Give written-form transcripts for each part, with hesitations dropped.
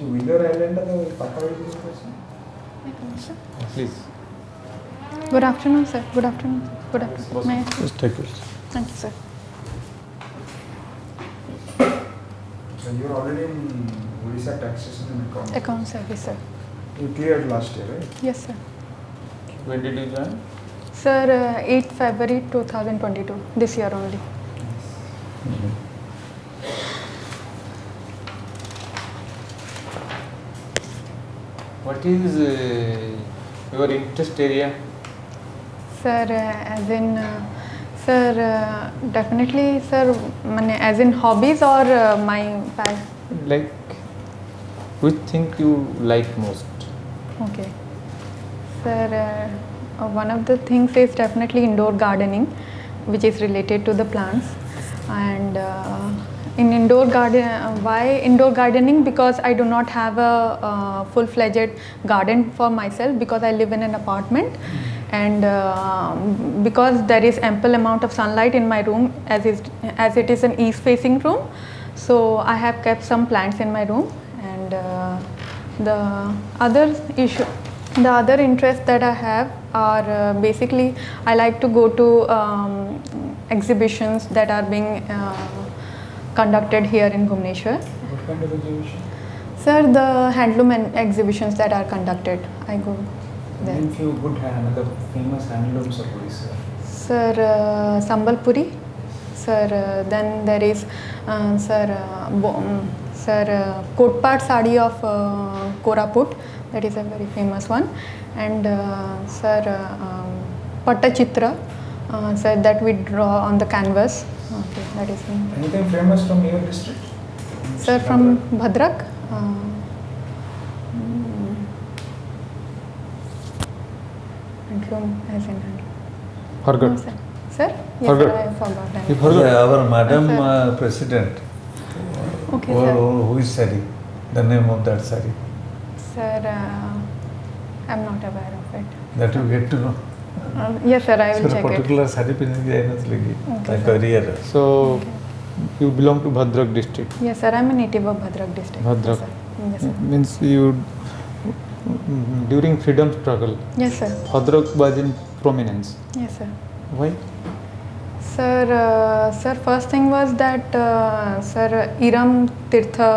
Wheeler Island Please. Good afternoon, sir. Good afternoon. Good afternoon. May I? Just take it. Thank you, sir. You are already in Odisha taxation and accounts. Account service, sir. You cleared last year, right? Yes, sir. When did you join? Sir, 8 February 2022. This year only. What is your interest area? Sir, as in, sir, definitely, sir, as in hobbies or my passion? Like, which thing you like most? Okay. Sir, one of the things is definitely indoor gardening, which is related to the plants. And in indoor garden, why indoor gardening? Because I do not have a full-fledged garden for myself because I live in an apartment. And because there is ample amount of sunlight in my room as it is an east-facing room, so I have kept some plants in my room. And the other interests that I have are basically I like to go to exhibitions that are being conducted here in Bhubaneswar. What kind of exhibition? Sir, the handloom exhibitions that are conducted, I go there. Name few good another famous handlooms of Odisha. Sir, Sambalpuri. Sir, then there is Kotpat Sadi of Koraput. That is a very famous one. And sir, Pattachitra. Sir, that we draw on the canvas. Okay, that is Anything famous from your district? Sir, from Bhadrak. Handloom, as in handloom. Forgot. No, sir. Sir? Yes, Forgot. sir, I forgot. You forgot? Our Madam Sir. President, Okay, sir. who is sari? The name of that sari? Sir, I'm not aware of it. That you get to know. Yes, sir, I will Sir, check it. particular sari pinning Okay, my sir. career. So, Okay. you belong to Bhadrak district. Yes, sir, I'm a native of Bhadrak district. Bhadrak. Yes, sir. Yes, sir. Means you, during freedom struggle, Yes, sir. Bhadrak was in prominence. Yes, sir. Why? Sir, first thing was that, sir, Iram Tirtha,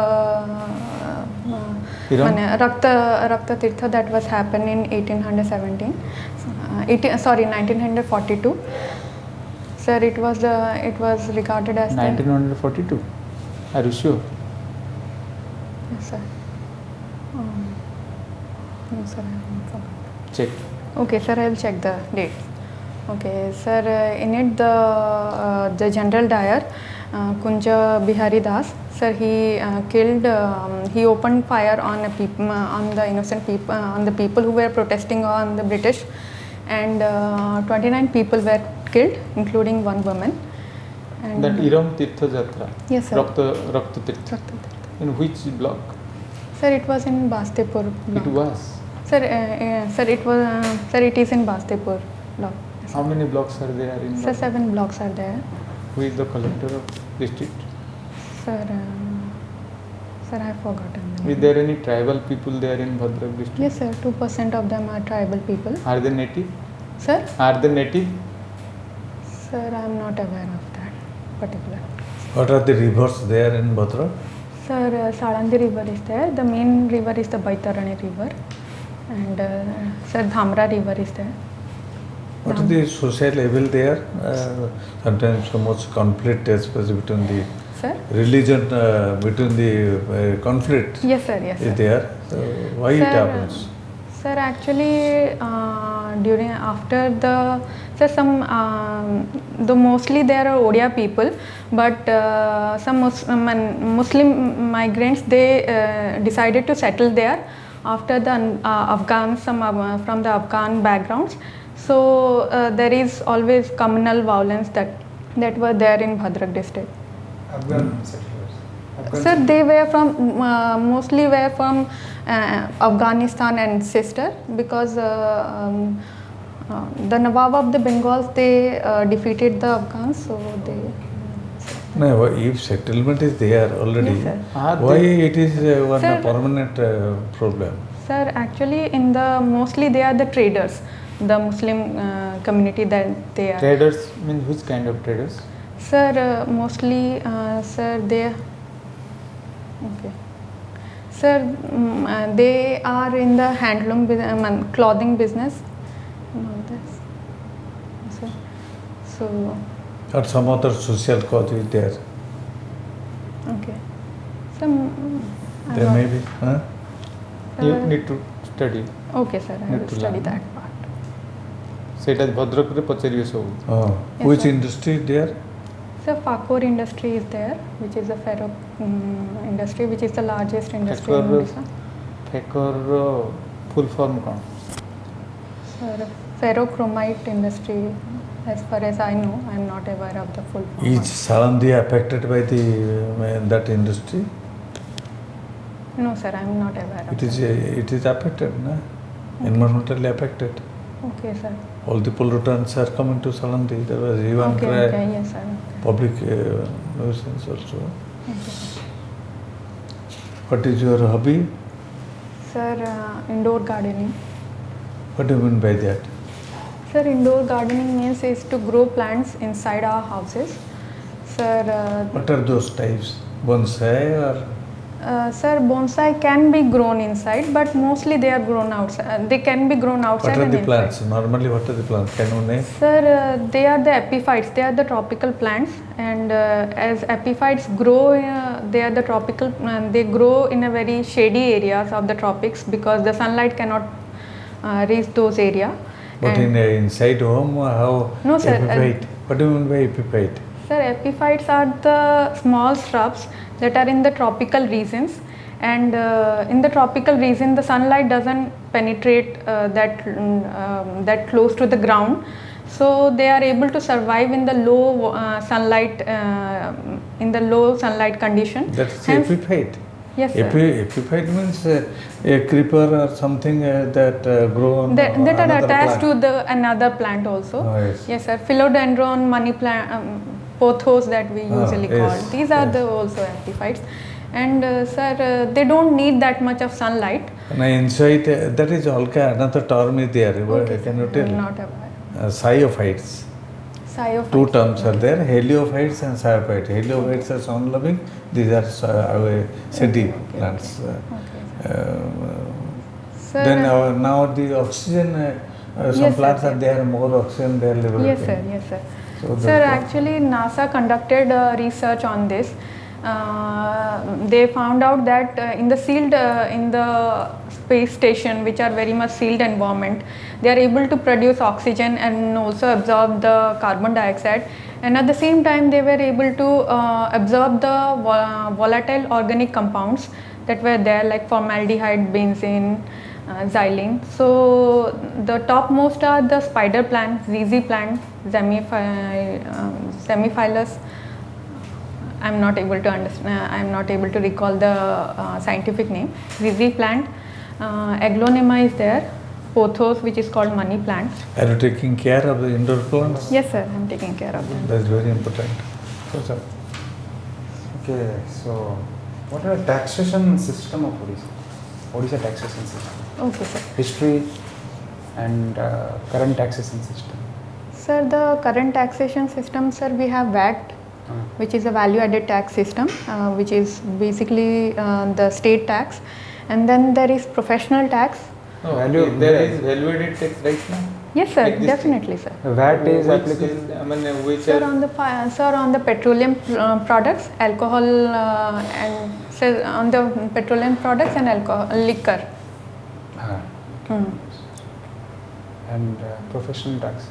Iram? Rakta Tirtha that was happened in 1817, 1942. Sir, it was regarded as 1942. Are you sure? Yes, sir. No, sir, I forgot. Check. Okay, sir, I will check the date. Okay, sir, in it the General Dyer, Kunja Bihari Das, sir, he killed, he opened fire on the innocent people, on the people who were protesting on the British, and 29 people were killed, including one woman. And That Iram Tirtha Jatra. Yes, sir. Rakta Tirtha. Rakta Tirtha. In which block? Sir, it was in Bastepur block. It was. Sir, sir, it is in Bastepur block. Yes, How many blocks are there in? sir, 7 blocks are there. Who is the collector of district? Sir, sir, I have forgotten the name. Is there any tribal people there in Bhadrak district? Yes, sir, 2% of them are tribal people. Are they native? Sir? Are they native? Sir, I am not aware of that particular. What are the rivers there in Bhadra? Sir, Salandi river is there. The main river is the Baitarani river. And sir, Dhamra river is there. What is the social level there? Sometimes so much conflict, especially between the Sir? religion, between the conflict Yes, sir, yes, is sir. there. So why it happens? Sir, actually, after the, sir, the mostly there are Odia people, but some Muslim migrants, they decided to settle there after the Afghans, some from the Afghan backgrounds. So there is always communal violence that were there in Bhadrak district. Afghan settlers. Sir, they were from mostly were from Afghanistan and sister, because the Nawab of the Bengals, they defeated the Afghans, so they. No, if settlement is there already, Yes, sir. why it is one Sir, permanent problem? Sir, actually, in the mostly they are the traders, the Muslim community that they are. Traders means which kind of traders? Sir, mostly, sir, they. Okay. Sir, they are in the handloom clothing business. And all this. Sir. So. Or some other social cause is there. Okay. Some. There may be. Huh? You need to study. Okay, sir. I Need will to study learn. that part. ସେଇଟା ଭଦ୍ରକରେ ପଚାରିବେ ସବୁ। Oh. Yes, Which sir. industry is there? So, Fakor industry is there, which is a ferro industry, which is the largest industry in Fakor- Odisha. FACOR full form କ'ଣ? Sir, ferrochromite industry, as far as I know, I am not aware of the full form. Is Salandi affected by the that industry? No, sir, I am not aware of It is affected, na? Environmentally affected. Okay, sir. All the pollutants are coming to Salandi. There was even Okay, yes, sir. public nuisance also. Okay. What is your hobby? Sir, indoor gardening. What do you mean by that? Sir, indoor gardening means is to grow plants inside our houses. Sir, What are those types? Bonsai or? Sir, bonsai can be grown inside, but mostly they are grown outside. They can be grown outside. What are and the inside. plants? Normally, what are the plants? Can you name? Sir, they are the epiphytes. They are the tropical plants, and as epiphytes grow, they are the tropical. They grow in a very shady areas of the tropics because the sunlight cannot reach those areas. But inside home, how? No, sir, Epiphyte. What do you mean by epiphyte? Sir, epiphytes are the small shrubs that are in the tropical regions, and in the tropical region the sunlight doesn't penetrate that close to the ground, so they are able to survive in the low sunlight condition. That's Hence- epiphyte. Yes, sir. Epiphyte means a creeper or something that grow on That are another attached plant. to another plant also. Oh, yes. Yes, sir. Philodendron, money plant, pothos that we usually call. yes, These are yes. the also epiphytes. And sir, they don't need that much of sunlight. And inside, that is also another term is there. Okay, Can you sir. tell? I'm not aware. Cyophytes. Cyophytes. Two terms are there, heliophytes and cyophytes. Heliophytes are sun-loving, these are shady plants. Sir, Then now the oxygen, some Yes, plants sir. are there, more oxygen they are liberating. yes, sir. Yes, sir. So Sir, therefore- actually, NASA conducted research on this. They found out that in the space station, which are very much sealed environment, they are able to produce oxygen and also absorb the carbon dioxide, and at the same time they were able to absorb the volatile organic compounds that were there, like formaldehyde, benzene, xylene. So the topmost are the spider plant, ZZ plant, Zemiphilus. I'm not able to understand. I'm not able to recall the scientific name. ZZ plant, Aglonema is there. Pothos, which is called money plant. Are you taking care of the indoor plants? Yes, sir. I'm taking care of them. That's very important. So, sir. Okay, so what are the taxation system of Odisha? Odisha taxation system. Okay, sir. History and current taxation system. Sir, the current taxation system, sir, we have VAT, which is a value-added tax system, which is basically the state tax, and then there is professional tax. No, Value- there is value-added tax right now. Yes, sir. Like this Definitely, sir. VAT is Which applicable. is, I mean, which Sir, are on the petroleum products, alcohol, and sir, on the petroleum products and alcohol, liquor. And professional tax.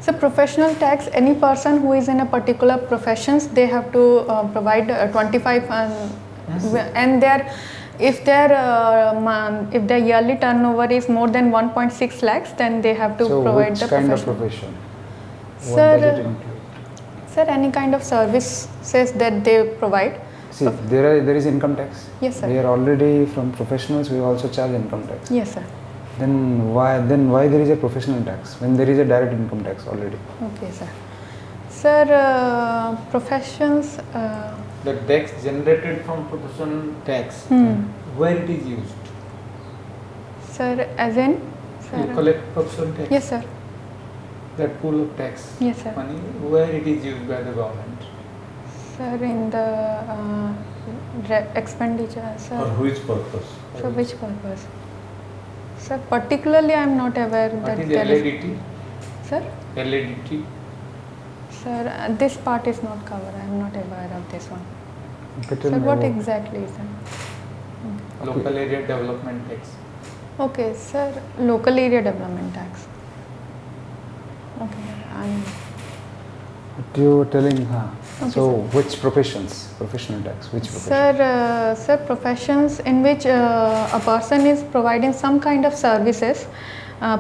So professional tax, any person who is in a particular professions, they have to provide 25 and if their yearly turnover is more than 1.6 lakhs, then they have to So provide which the kind of professional. profession? Sir, What does it include? Sir, any kind of services that they provide. See, there is income tax. Yes, sir. We are already from professionals. We also charge income tax. Yes, sir. Then why there is a professional tax when there is a direct income tax already? Okay, sir. Sir, professions. The tax generated from profession tax, where it is used? Sir, as in? Sir. You collect profession tax. Yes, sir. That pool of tax Yes, sir. money, where it is used by the government? Sir, in the expenditure, sir. For which purpose? For which purpose? Sir, particularly I am not aware What that is there LADT? Sir? LADT? Sir, this part is not covered. I am not aware of this one. Better Sir, what know. exactly is that? Local area development tax. Okay, sir, local area development tax. Okay, I'm. What you were telling, huh? Okay, So, sir. which professions? Professional tax, which profession? Sir, professions in which a person is providing some kind of services,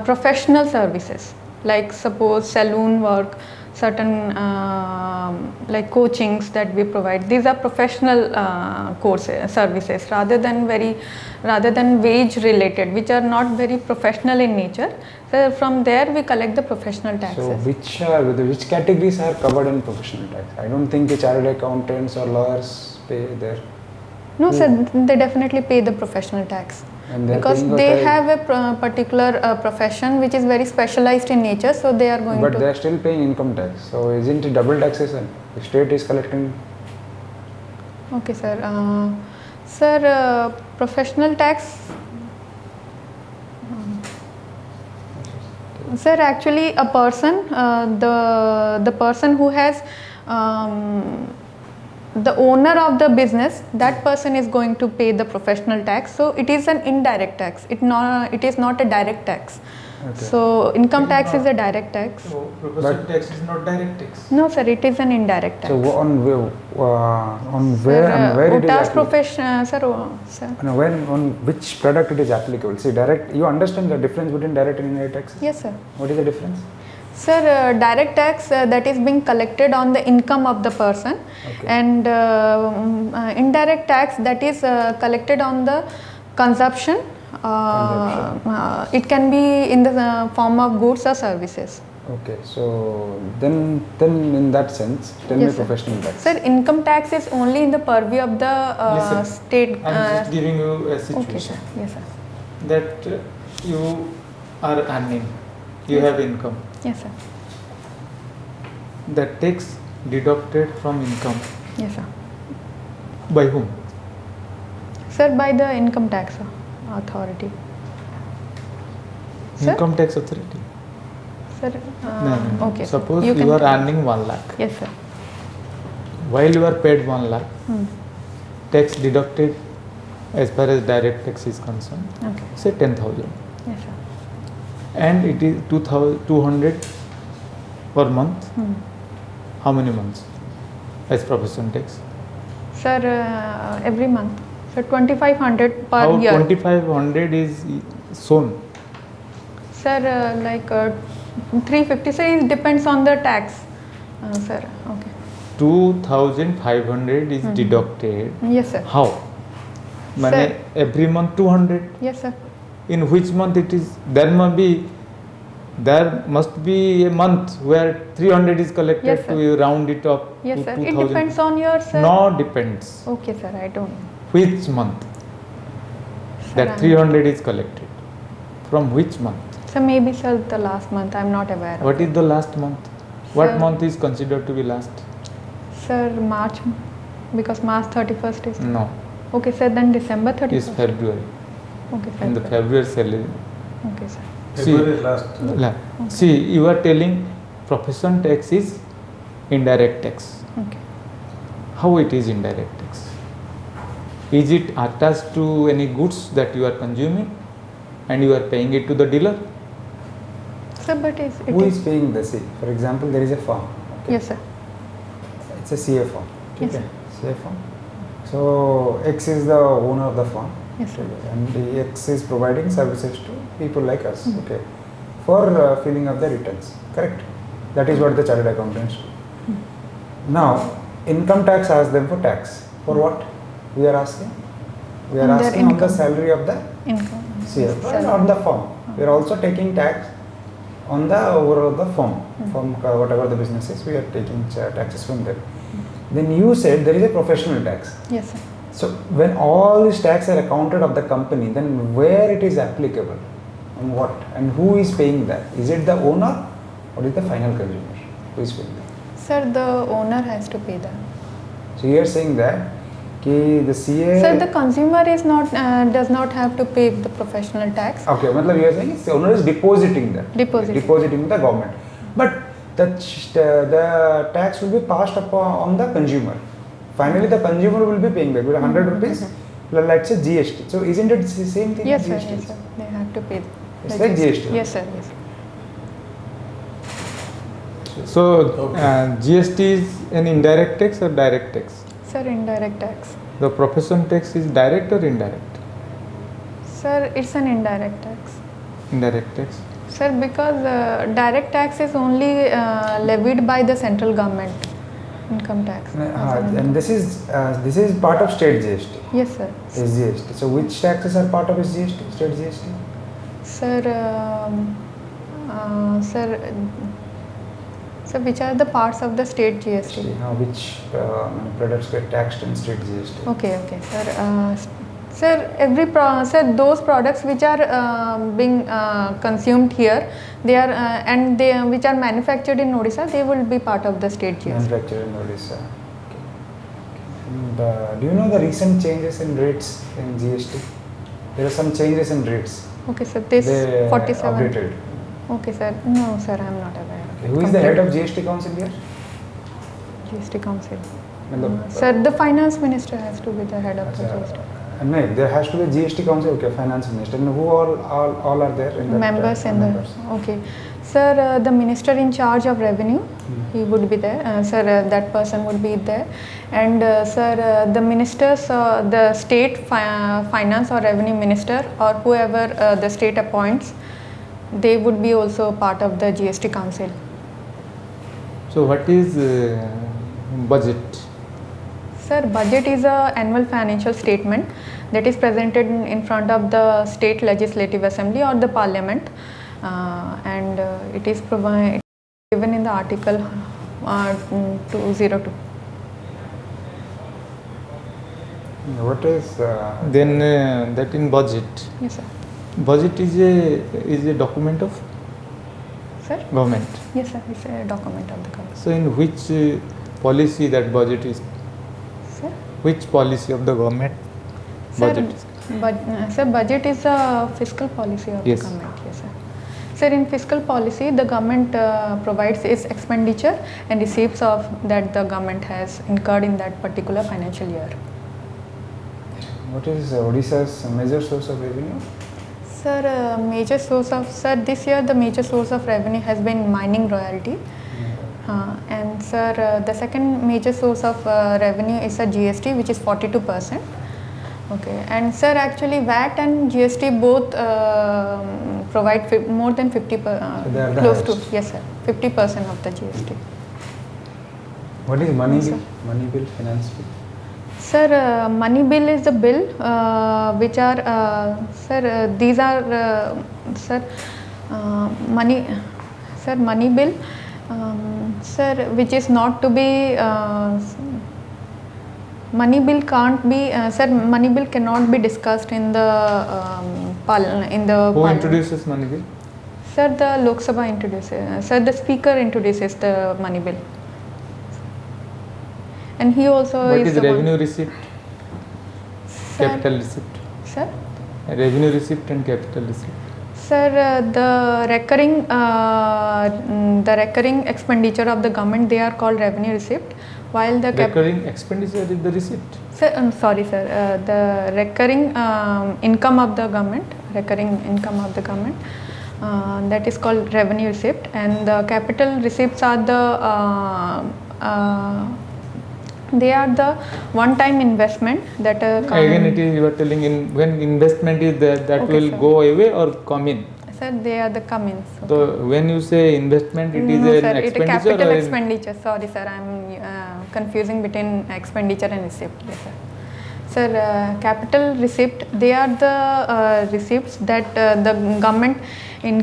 professional services, like suppose saloon work, certain like coachings that we provide. These are professional courses, services, rather than wage related, which are not very professional in nature. So from there we collect the professional taxes. So, which categories are covered in professional tax? I don't think the chartered accountants or lawyers pay there. No, sir, they definitely pay the professional tax. And they're Because paying the they tax. have a particular profession which is very specialized in nature, so they are going But to. they are still paying income tax. So, isn't it double taxation? The state is collecting. Okay, sir. Sir, professional tax. Sir, actually, a person, the person who has the owner of the business, that person is going to pay the professional tax. So it is an indirect tax. It is not a direct tax. Okay. So income tax is a direct tax. So profession tax is not direct tax. No, sir, it is an indirect tax. So, on where and where it is OAS applicable? profession, sir. Sir. No, on which product it is applicable? See, direct. You understand the difference between direct and indirect tax? Yes, sir. What is the difference? Sir, direct tax that is being collected on the income of the person, Okay. and indirect tax that is collected on the consumption. It can be in the form of goods or services. Okay, so then in that sense, tell Yes, me sir. professional tax. Sir, income tax is only in the purview of the Listen, state. I'm just giving you a Okay, sir. situation Yes, sir. that you are earning, you have income. Yes, sir. The tax deducted from income Yes, sir. by whom? Sir, by the income tax authority. Sir? Income tax authority. Sir, No. okay. sir. Suppose You you can are tell. earning 1 lakh. Yes, sir. While you are paid 1 lakh, Hmm. tax deducted as far as direct tax is concerned, Okay. say 10,000. Yes, sir. And it is 200 per month. Hmm. How many months as profession tax? Sir, every month. So 2,500 per How year. 2,500 is shown? Sir, 350. Sir, it depends on the tax. Sir, okay. 2,500 is deducted. Yes, sir. How? Mane every month 200. Yes, sir. In which month it is? There must be a month where 300 is collected. Yes, sir. to you round it up Yes, to sir. 2000. It depends on your, sir. No, depends. Okay, sir. I don't know. Which month Sir, that I'm- 300 is collected? From which month? So maybe, sir, the last month. I'm not aware. What is the last month? What Sir. month is considered to be last? Sir, March, because March 31st is. No, Okay, sir. Then December it 31st. is February. Okay, In the February. February salary. Okay, sir. February last. See, you are telling profession tax is indirect tax. Okay. How it is indirect tax? Is it attached to any goods that you are consuming and you are paying it to the dealer? Sir, but it Who is. is paying the C? For example, there is a farm. Okay. Yes, sir. It's a CA farm. Yes, Okay. sir. CA farm. So X is the owner of the farm. Yes, sir. And the X is providing services to people like us. Hmm. Okay. For filling up the returns. Correct. That is what the chartered accountants do. Hmm. Now, income tax asks them for tax. For what? We are asking. We are On their asking on the income. salary of the Income. CFO and Salary. on the farm. We are also taking tax on the overall the firm, whatever the business is, we are taking taxes from them. Then you said there is a professional tax. Yes, sir. So when all these taxes are accounted of the company, then where it is applicable, and what, and who is paying that? Is it the owner or is the final consumer? Who is paying that? Sir, the owner has to pay that. So you are saying that the CA. Sir, the consumer is not does not have to pay the professional tax. Okay, matlab you are saying the owner is depositing that. Depositing the government, but the tax will be passed on the consumer. Finally, the consumer will be paying back with 100 rupees. Let's say GST. So isn't it the same thing? Yes, GST? sir. Yes, sir. They have to pay. It's like GST. Yes, sir. Yes. So GST is an indirect tax or direct tax? Sir, indirect tax. The profession tax is direct or indirect? Sir, it's an indirect tax. Indirect tax. Sir, because direct tax is only levied by the central government, income tax. And this is part of state GST. Yes, sir. SGST. So which taxes are part of SGST, state GST? Sir, which are the parts of the state GST? Which products get taxed in state GST? Okay, sir. Sir, those products which are being consumed here, they are which are manufactured in Odisha, they will be part of the state GST. Manufactured in Odisha. Okay. And do you know the recent changes in rates in GST? There are some changes in rates. Okay, sir. This they 47. Updated. Okay, sir. No, sir, I am not aware. Okay. Who is the head of GST Council here? GST Council. Sir, the finance minister has to be the head of the GST. No, there has to be a GST Council. Okay, finance minister. And who all are there in that? Members in the. Okay, sir. The minister in charge of revenue, he would be there. Sir, that person would be there. And sir, the ministers, the state finance or revenue minister or whoever the state appoints, they would be also part of the GST Council. So what is budget? Sir, budget is a annual financial statement that is presented in front of the state legislative assembly or the parliament, and it is given in the article 202. What is then that in budget? Yes, sir. Budget is a document of Sir? government. Yes, sir. It's a document of the government. So in which policy that budget is? Sir? Which policy of the government budget is? Sir, budget is a fiscal policy of Yes. the government. Yes, sir. Sir, in fiscal policy, the government provides its expenditure and receipts of that the government has incurred in that particular financial year. what is Odisha's major source of revenue? Sir, major source of this year the major source of revenue has been mining royalty, and sir, the second major source of revenue is a GST, which is 42%. Okay, and sir, actually VAT and GST both provide more than 50%, close to, yes sir, 50% of the GST. What is money Yes, bill? sir. Money bill, finance bill. Sir, money bill is the bill which are these are money bill which is not to be money bill can't be money bill cannot be discussed in the Who introduces money bill? Sir, the Lok Sabha introduces, sir, the speaker introduces the money bill. And he also What is is the revenue one. receipt? Sir, Capital receipt. Sir? Revenue receipt and capital receipt. Sir, the recurring expenditure of the government, they are called revenue receipt, while the Recurring expenditure is the receipt. Sir, I'm sorry, sir. The recurring income of the government, that is called revenue receipt, and the capital receipts are they are the one-time investment that Again, it is you are telling when investment is there, that Okay, will sir. go away or come in. Sir, they are the come-ins. Okay. So when you say investment, it is No, an sir, it is expenditure capital or expenditure. Sorry, sir, I am confusing between expenditure and receipt. Yes, sir. Sir, capital receipt, they are the receipts that the government in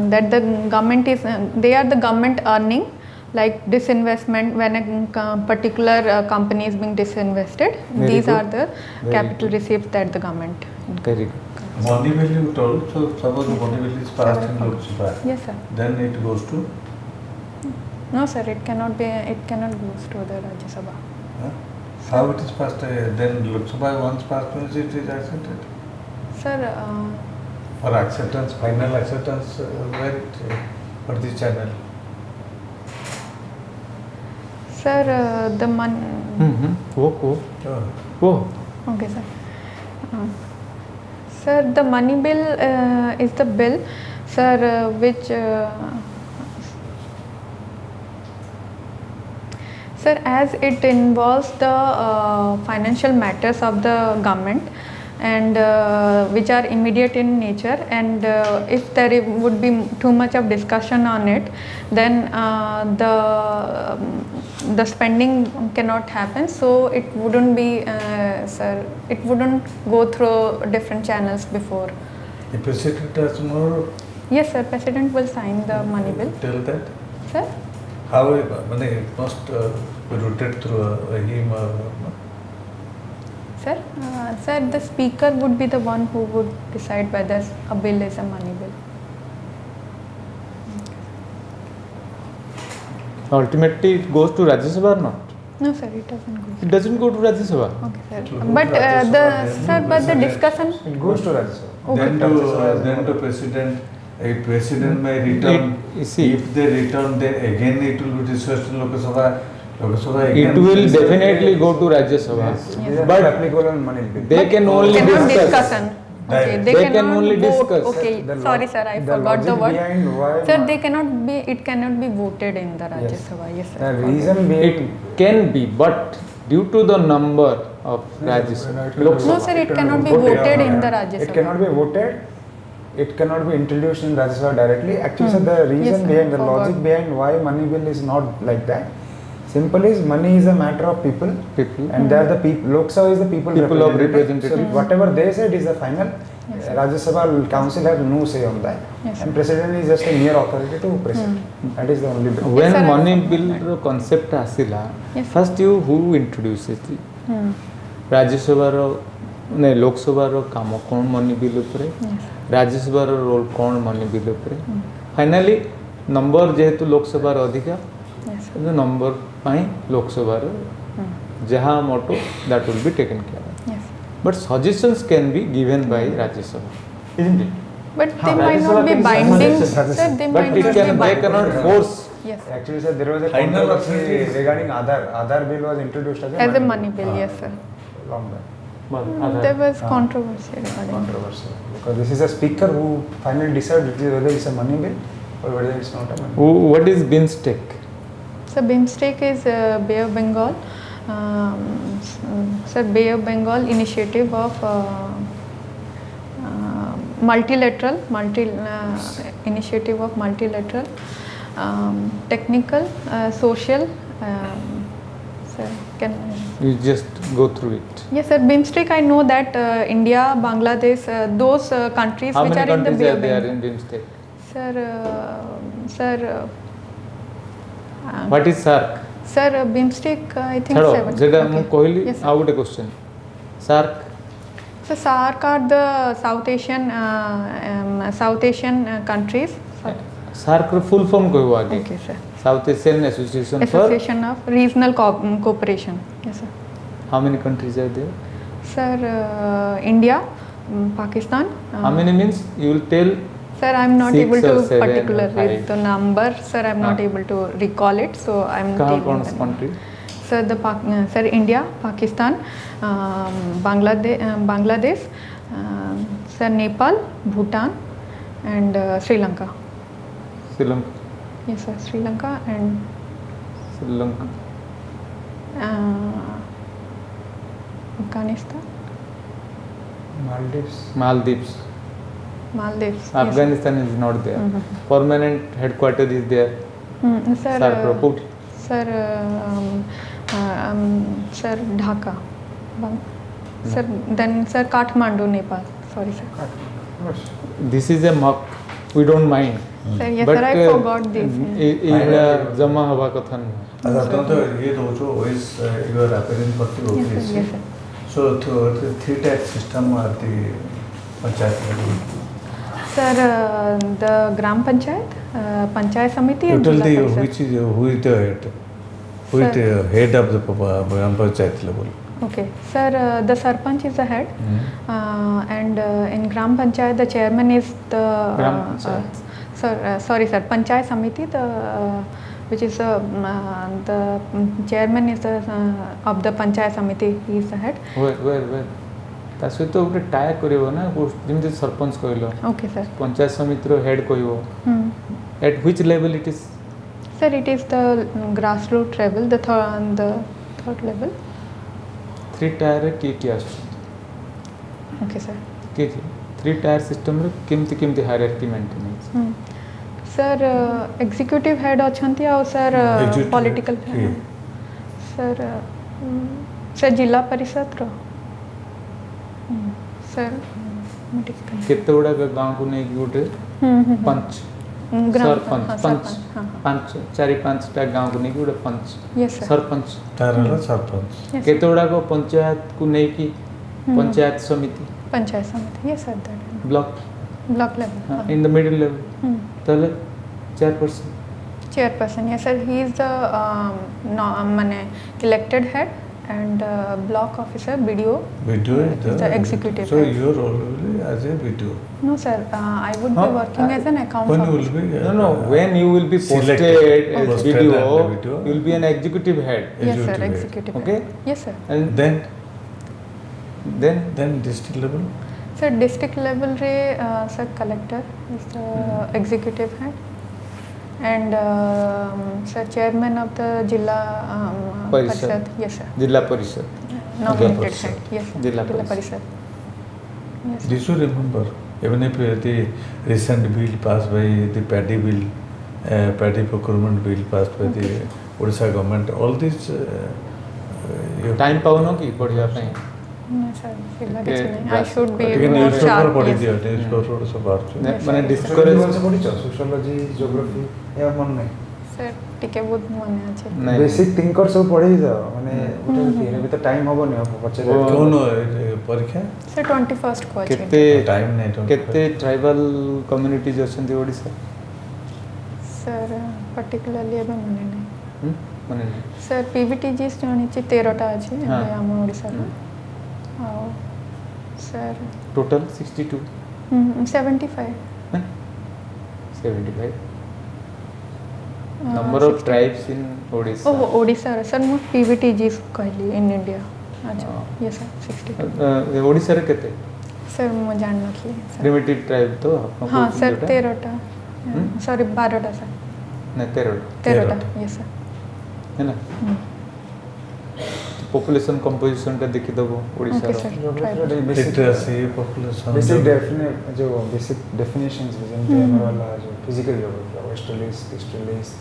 that the government is they are the government earning, like disinvestment when a particular company is being disinvested. These are the capital receipts that the government. Very good. Money bill you told, so suppose the money bill is passed in Lok Sabha. Yes, sir. Then it goes to? No, sir. It cannot be. It cannot goes to the Rajya Sabha. Huh? How it is passed? Then Lok Sabha once passed means it is accepted. Sir. For acceptance, final acceptance, where what is the channel? Sir, the money. Okay, sir. Sir, the money bill is the bill, sir, which. Sir, as it involves the financial matters of the government and which are immediate in nature, and if there would be too much of discussion on it, then the spending cannot happen. So it wouldn't be, sir, it wouldn't go through different channels before. The president has more. Yes, sir. President will sign the money bill. Tell that. Sir. How it must be routed through him or no? Sir, sir, the speaker would be the one who would decide whether a bill is a money bill. Ultimately, it goes to Rajya Sabha or not? No, sir, it doesn't go. It doesn't go to Rajya Sabha. Okay, sir. But the discussion. It goes to Rajya Sabha. Okay. Then to president. A president may return. If they return, then again it will be discussed in Lok Sabha. It will definitely go to Rajya Sabha. Yes. But applicable on money bill. they can only cannot discuss. discussion. Okay, They cannot can only vote. discuss. Okay, sorry, sir, I forgot the word. Sir, they cannot be. It cannot be voted in the Rajya Sabha. Yes, sir. The reason being, It can be, but due to the number of Rajya Sabha, Lok No, Sabha, sir, it cannot be voted in the Rajya Sabha. it cannot be voted. It cannot be introduced in Rajya Sabha directly. Actually, sir, the reason sir, behind, the forgot. logic behind why money bill is not like that. Simple is, money is a matter of people, and they are the people. Lok Sabha is the people of representative. So whatever they said is the final. Yes, Rajya Sabha council has no say on that, Yes, and president is just a mere authority to present. That is the only bit. when Yes, sir, I money forgot bill concept asila, Yes, sir. first you who introduced it? Rajya Sabha ne Lok Sabha ro kamo kon money bill upre, Rajya Sabha ro role kon money bill upre. Finally number jehetu Lok Sabha ro adhika, Yes, sir. the number pai Lok Sabha ro jaha motto that will be taken care of. Yes. But suggestions can be given by Rajya Sabha, isn't it? But they Rajya might Sabha not be can binding. suggest- Sir, they But might it not can, be they binding. cannot force. Yes. Actually, sir, there was a Final controversy authority is- regarding Aadhaar bill was introduced As a money bill, yes, sir. Long back. There was controversy regarding. Controversy, because this is a speaker who finally decides whether it's a money bill or whether it's not a money bill. What is BIMSTEC? So BIMSTEC is Bay of Bengal. Sir, Bay of Bengal initiative of multilateral initiative of multilateral technical social. Sir, can You just go through it. yes, sir. BIMSTEC, I know that India, Bangladesh, those countries How which many are in the countries Bay are of there Bengal. in BIMSTEC? Sir, What is SARC? sir, BIMSTEC, I think Chalo, 7. jeta mu kohili, Yes, sir. how would a question? SARC? So SARC are the South Asian countries. SARC ro full form kohibo age. Okay, sir. South Asian Association for Association of Regional Cooperation. Yes, sir. how many countries are there? Sir, India, Pakistan. How many means you will tell? Sir, I am not 6 able or to 7 or particularly 5. the number. Sir, I am not able to recall it. So I am Kahan taking kaun the name. country? Sir, sir, India, Pakistan, Bangladesh, sir, Nepal, Bhutan, and Sri Lanka. Sri Lanka. Yes, sir, Sri Lanka and Sri Lanka. Afghanistan, Maldives. Maldives. Yes. Afghanistan is not there. Permanent headquarters is there. Sir, SARC ro put. sir, sir, Dhaka. Sir, then sir, Kathmandu, Nepal. Sorry, sir. This is a mock we don't mind. Sir, yes But sir, I forgot this. ଏଇଟା ଜମା ହବା କଥା ନୁହଁ. ଆପଣ ତ ଇଏ ଦେଉଛୁ OAS you are appearing for the Yes sir, OPSC. yes sir. So the three type system at the panchayat level. Sir, the Gram Panchayat, Panchayat Samiti You and tell Jilla the Parishad. who is the head? Who is the head of the Gram Panchayat level? Okay, sir, the Sarpanch is the head, and in Gram Panchayat the chairman is the Gram Panchayat. sorry sir, Panchayat Samiti, the which is the chairman is the of the Panchayat Samiti. He is the head. Where ତା ସହିତ ଗୋଟେ ଟାଏ କରିବ ନା ଯେମିତି ସରପଞ୍ଚ କହିଲ Okay sir. Panchayat ସମିତିର head କହିବ at which level it is? Sir, it is the grassroots level, the third level. 3 tier କିଏ ଆସୁଛନ୍ତି? Okay sir. କିଏ 3 tier ସିଷ୍ଟମରେ କେମିତି ହାୟରାର୍କି ମେଣ୍ଟେନ୍ ହେଇଛି? Sir, executive head अछंती और sir political sir जिला परिषद रो sir କେତେ ଗୁଡ଼ା ଗାଁକୁ ନେଇକି ଗୋଟେ पंच सरपंच पंच 4-5टा गाँव को नहीं गोटे पंच सरपंच केते गुड़ा को पंचायत को नहीं कि पंचायत समिति yes sir, that block level in the middle level तले chairperson yes sir, he is the माने elected head and block officer BDO is the executive so head. your role will be as a BDO? No sir, I would be working as an account when officer. you will be no when you will be posted as BDO you will be an executive head. Yes sir, executive okay head. Yes sir. And then district level? Sir, district level re sir collector is the executive head and sir chairman of the Jilla Parishad. Yes sir. Jilla Parishad. Nominated head. Yes sir. Jilla Parishad. Yes. This you remember even if the recent bill passed by the paddy bill, paddy procurement bill passed by the Odisha government, all this time पाउनो की पढ़िया पे No sir, I should be more sharp. माने discourage sociology geography या मन नहीं sir टिके बहुत मन আছে बेसिक थिंकर सब पढ़ी जाओ माने उठे भी तो टाइम होबो नहीं हो पछे कौन परीक्षा सर 21st को আছে केते टाइम नहीं केते ट्राइबल कम्युनिटीज अछंती ओडिसा सर पर्टिकुलरली अब मने नहीं मने नहीं सर पीवीटीजीस जणी 13टा अछि हम ओडिसा रो sir total 62 75 number of tribes in Odisha. Oh, Odisha sir, mo PVTGs कहली in India. अच्छा, yes sir, 62. ओडिसा रे केते? सर मो जान नथली सर. Primitive tribe तो आपको हाँ सर 13टा. सॉरी 12टा सर. नहीं 13टा, yes sir. है ना? पॉपुलेशन कंपोजिशन का देखि दबो ओडिसा रो बेसिक पॉपुलेशन बेसिक जो बेसिक डेफिनेशंस जैसे हमर वाला जो physical geography westerlies easterlies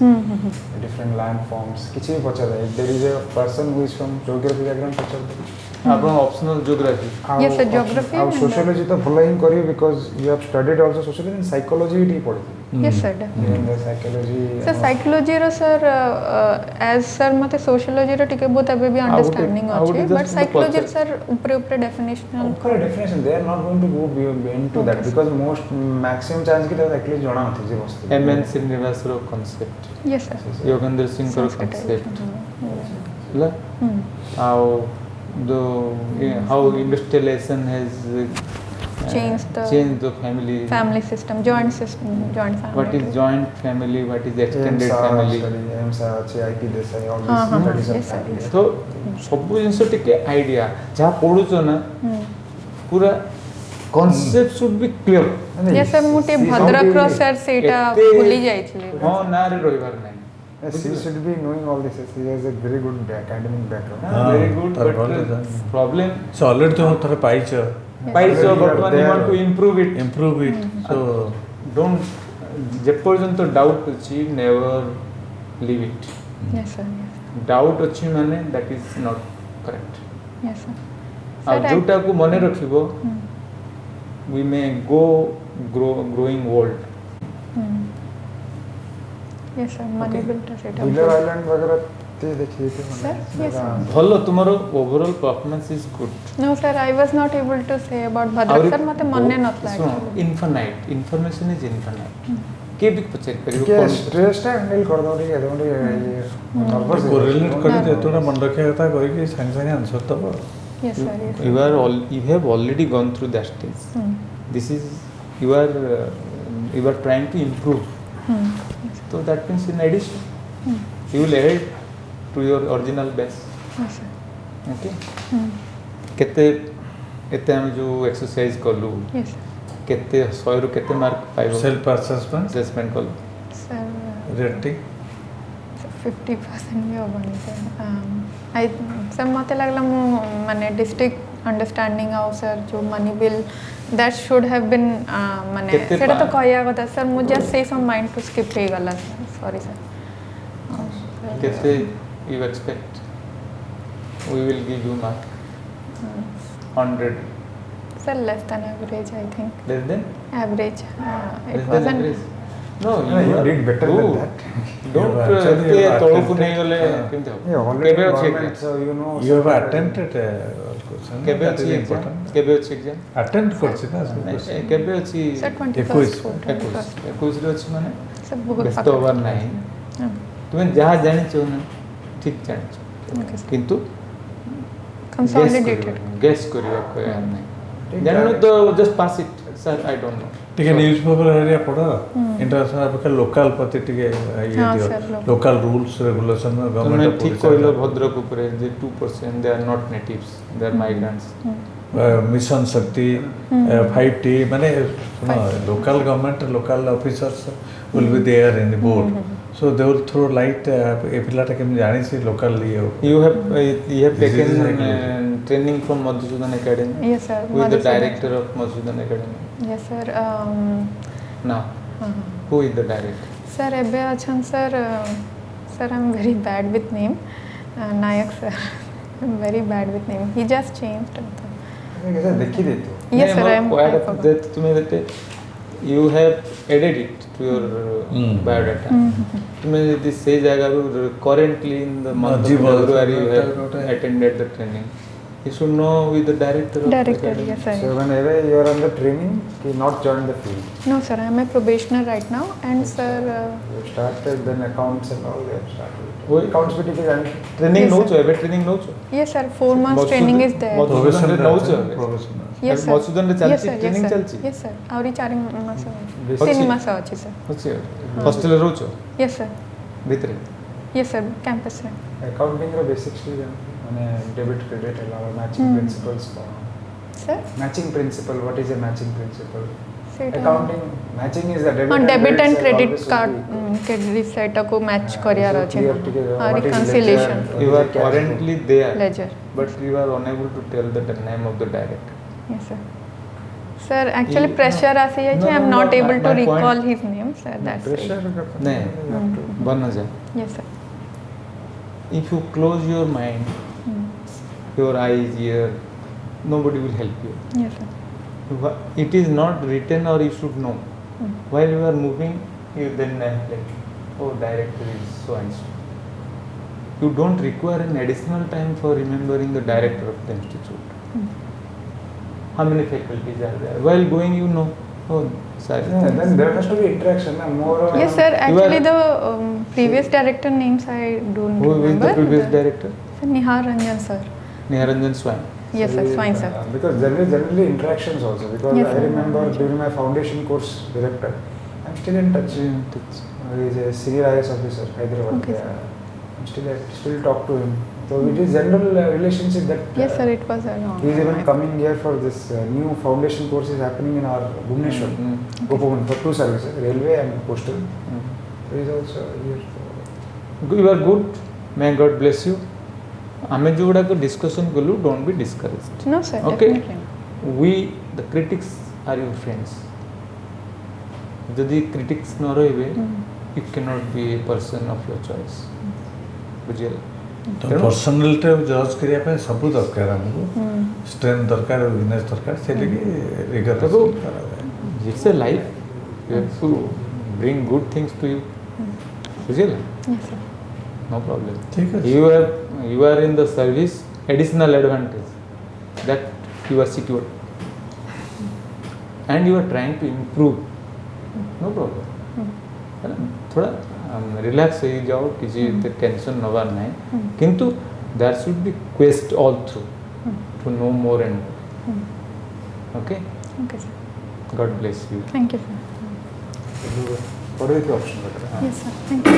different land forms किछि भी पचा जाय there is a person who is from geography background पचा आपण optional geography yes sir geography और सोशियोलॉजी तो भलो ही करियो because you have studied also sociology and psychology भी पढ़ी yes sir definitely psychology sir psychology रो सर एज सर मते सोशियोलॉजी रो टिके बहुत अबे भी अंडरस्टैंडिंग अछि बट साइकोलॉजी सर ऊपर definition they are not going to go into that because most maximum chance की साइकोलॉजी जणा नथि जे वस्तु एमएन श्रीनिवास रो concept yes sir Yogendra Singh रो कांसेप्ट ला how how industrialization has changed the family system, joint family. What is joint family, what is extended family, IP desai all this yes sir. तो सब जिंस टिके आइडिया जहाँ पढ़ुचो ना पूरा concept should be clear. yes sir मुटे भद्रक रो sir सेटा भूली जाई छले हां ना रे रविवार नहीं. Yes, he should be knowing all this. He has a very good academic background. Very good, but problem. So already तो थोड़ा पाइचो. Paisa, but one you want to improve it. So don't. जब पर्यंत तो doubt अच्छी, never leave it. Yes sir. Doubt अच्छी माने that is not correct. Yes sir. अब जोटा को मने रखिबो. We may go growing old. Yes sir money bill टा सेटा व्हीलर आइलैंड वगैरह ते देखिए थे Sir, yes, sir. भलो तुम्हारो overall performance is good no sir I was not able to say about Bhadrak sir मते मन्ने नथला actually. Infinite information is infinite के भी पचेक करियो के स्ट्रेस टा हैंडल कर दो ठीक है तो ये नर्वस कोरिलेट कर जेतोना मन रखे कथा कहि कि संग संग आंसर दबो Yes sir. Yes. you are all you have already gone through that stage. This is you are trying to improve. So that means in addition you will add to your original base. Yes sir. Okay. केते एते हम जो exercise कलु Yes sir. केते 100 रु केते mark पाइबो self assessment कलु Sir rating 50% भी होबनी सर आई सर मते लागला मु माने डिस्ट्रिक्ट अंडरस्टैंडिंग आउ सर जो money bill that should have been माने केते सेटा तो पा- कहया कथा सर मु just say some mind to skip हे गला सॉरी सर केते you expect we will give you mark 100 sir less than average I think less than average less it than wasn't average. No, you did better than that. Don't actually के you have तळो को attempted, नहीं गले केमते ये हो already केबे अछि government, so you know You have sir, attempted question. केबे That is अछि important. एग्जाम केबे अछि एग्जाम Attempt करछि ना केबे अछि सर 21 21 21 रे अछि माने सर बहुत व्यस्त होबार नाही तुमे जहाँ जानिছো ना ठीक जानिছো ओके किंतु कंसोलिडेटेड गेस करियो को यार नहीं ठीक जाननो है। तो just pass it sir I don't know टिके न्यूज़पेपर एरिया पढ़ो इंटरनेशनल अपेक्षा लोकल प्रति टिके ये हाँ, दियो sir, local. Local rules regulation तुमने गवर्नमेंट ठीक कहलो भद्रक ऊपर जे 2% they are not natives they are migrants mission Shakti 5T माने local government local officers will be there in the board so they will throw light ए पिलाटा केम जानि से local you have This is taken exactly. training from Madhusudan Academy yes sir who is the director of Madhusudan Academy yes sir now who is the director sir एबे अछन sir sir I am very bad with name Nayak sir I am very bad with name he just changed कैसे देखी देते yes sir I am that तुम्हें देते you have added it to your biodata तुम्हें यदि से जगह currently in the month of Jiva, February you have Jiva. attended the training you should know with the director of the director academy. Yes so sir whenever you are on the training you not join the field no sir I am a probationer right now and sir you started then accounts and all they have started Why? accounts भी ठीक है training Yes, no sir. cho ebe training no cho yes sir 4 months training is there Madhusudan Ray नौ छ professional yes sir Madhusudan Ray चलची training चलची yes sir आउरी 4 मास Basic. 3 मास अछि sir ଅଛି hostel ରେ ରହୁଛ यस सर ଭିତରେ यस सर कैंपस रे accounting ର basics ବି ମାନେ debit credit ହେଲା matching principles sir matching principle what is a matching principle सेटा accounting matching is the debit हाँ debit and credit credit always card will be- credit सेटा को match करियार so अछि clear ଟିକେ हाँ what is reconciliation ledger, you what are is a cash currently there ledger but you are unable to tell the name of the director yes sir sir actually You- pressure आसी है No, I am no, not no, able my to point- recall his name sir that's pressure नहीं BANAJA yes sir if you close your mind your eyes ear nobody will help you yes sir it is not written or you should know while you are moving you then like oh director is so and so you don't require an additional time for remembering the director of the institute how many faculties are there while going you know oh sorry yeah, then there has to be interaction more Yes, sir. You are- Actually, the previous director names I don't who is remember. the previous director Sir, Nihar Ranjan, sir. Niharanjan Swami Yes, sir. Fine, sir. Because generally interactions also because Yes, I sir. remember during my foundation course director I'm still in touch he is a senior IAS officer Hyderabad Okay, sir. I'm still talk to him so it is general relationship that Yes, sir. It was a long. he is even time. coming here for this new foundation course is happening in our Bhubaneswar Gopavan for 2 services railway and postal so he is also here you are good may God bless you आमे जो गुड़ा को discussion कलु don't be discouraged No, sir. Okay. Definitely. we the critics are your friends यदि critics न रहिबे you cannot be a person of your choice बुझियल तो personality जज करिया पे सब दरकार हमको स्ट्रेंथ दरकार वीकनेस दरकार से लगी रिगर देखो it's a life you have to bring good things to you. बुझिला? Yes, sir. No problem. ठीक है। You are in the service, additional advantage that you are secured, and you are trying to improve. No problem. है ना? थोड़ा relax हो जाओ, किसी tension नवा नहीं, किंतु there should be quest all through to know more and more. Okay? Okay, sir. God bless you. Thank you, sir. What is the option? Yes, sir. Thank you.